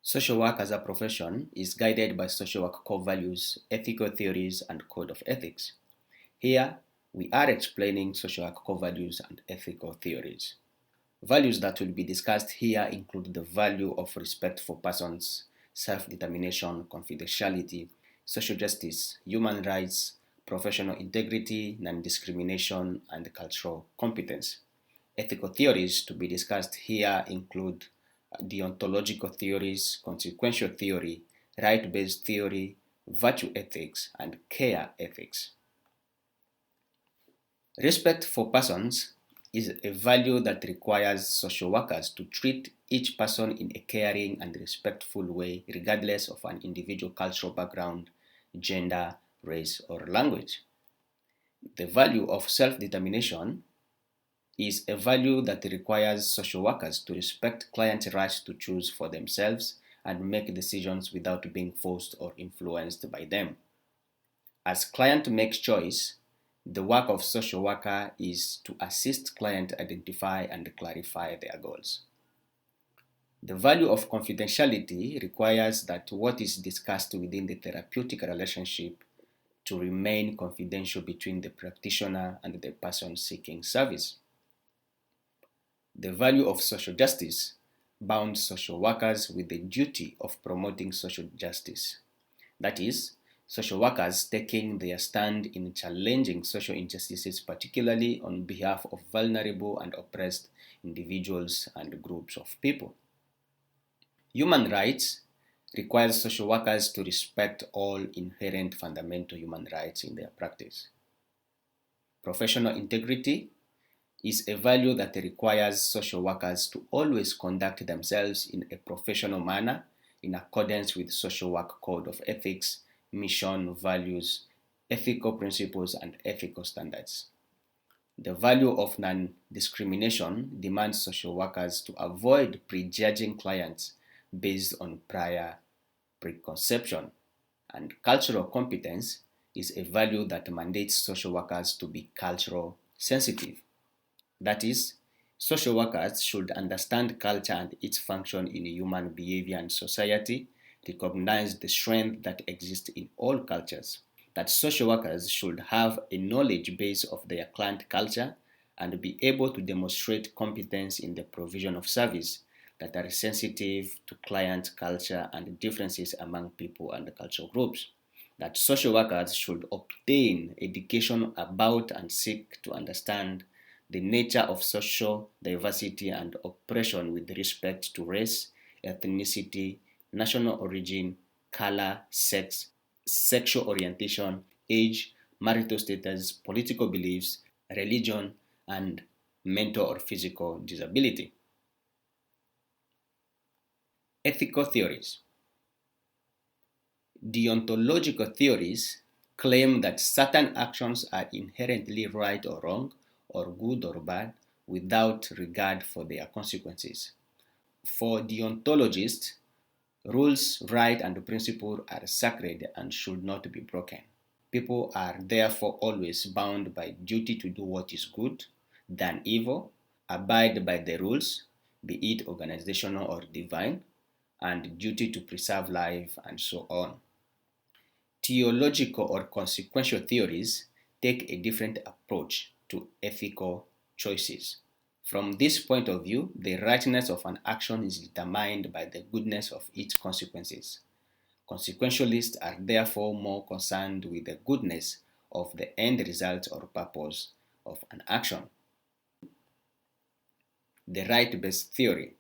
Social work as a profession is guided by social work core values, ethical theories, and code of ethics. Here, we are explaining social work core values and ethical theories. Values that will be discussed here include the value of respect for persons, self-determination, confidentiality, social justice, human rights, professional integrity, non-discrimination, and cultural competence. Ethical theories to be discussed here include deontological theories, consequential theory, right-based theory, virtue ethics, and care ethics. Respect for persons is a value that requires social workers to treat each person in a caring and respectful way, regardless of an individual cultural background, gender, race, or language. The value of self-determination is a value that requires social workers to respect clients' rights to choose for themselves and make decisions without being forced or influenced by them. As client makes choice, the work of social worker is to assist client identify and clarify their goals. The value of confidentiality requires that what is discussed within the therapeutic relationship to remain confidential between the practitioner and the person seeking service. The value of social justice bounds social workers with the duty of promoting social justice. That is, social workers taking their stand in challenging social injustices, particularly on behalf of vulnerable and oppressed individuals and groups of people. Human rights requires social workers to respect all inherent fundamental human rights in their practice. Professional integrity is a value that requires social workers to always conduct themselves in a professional manner in accordance with social work code of ethics, mission, values, ethical principles, and ethical standards. The value of non-discrimination demands social workers to avoid prejudging clients based on prior preconception, and cultural competence is a value that mandates social workers to be cultural sensitive. That is, social workers should understand culture and its function in human behavior and society, recognize the strength that exists in all cultures, that social workers should have a knowledge base of their client culture and be able to demonstrate competence in the provision of service that are sensitive to client culture and differences among people and cultural groups. That social workers should obtain education about and seek to understand the nature of social diversity and oppression with respect to race, ethnicity, national origin, color, sex, sexual orientation, age, marital status, political beliefs, religion, and mental or physical disability. Ethical theories. Deontological theories claim that certain actions are inherently right or wrong, or good or bad, without regard for their consequences. For deontologists, rules, right, and principle are sacred and should not be broken. People are therefore always bound by duty to do what is good than evil, abide by the rules, be it organizational or divine, and duty to preserve life, and so on. Theological or consequential theories take a different approach to ethical choices. From this point of view, the rightness of an action is determined by the goodness of its consequences. Consequentialists are therefore more concerned with the goodness of the end result or purpose of an action. The right-based theory.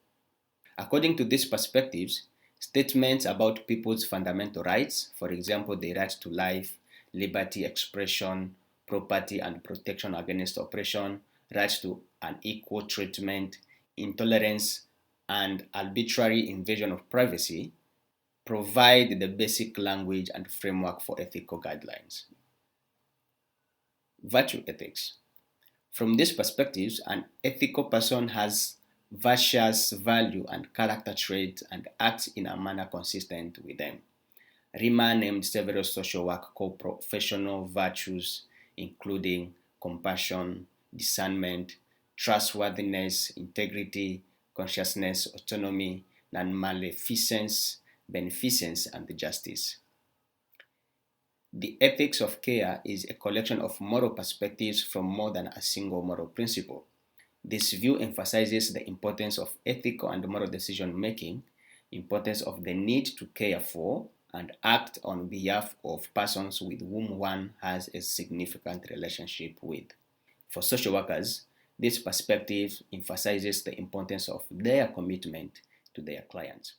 According to these perspectives, statements about people's fundamental rights, for example, the right to life, liberty, expression, property, and protection against oppression, rights to unequal treatment, intolerance, and arbitrary invasion of privacy, provide the basic language and framework for ethical guidelines. Virtue ethics. From these perspectives, an ethical person has virtuous value and character traits and acts in a manner consistent with them. Riemer named several social work core professional virtues, including compassion, discernment, trustworthiness, integrity, consciousness, autonomy, non-maleficence, beneficence, and justice. The ethics of care is a collection of moral perspectives from more than a single moral principle. This view emphasizes the importance of ethical and moral decision making, importance of the need to care for and act on behalf of persons with whom one has a significant relationship with. For social workers, this perspective emphasizes the importance of their commitment to their clients.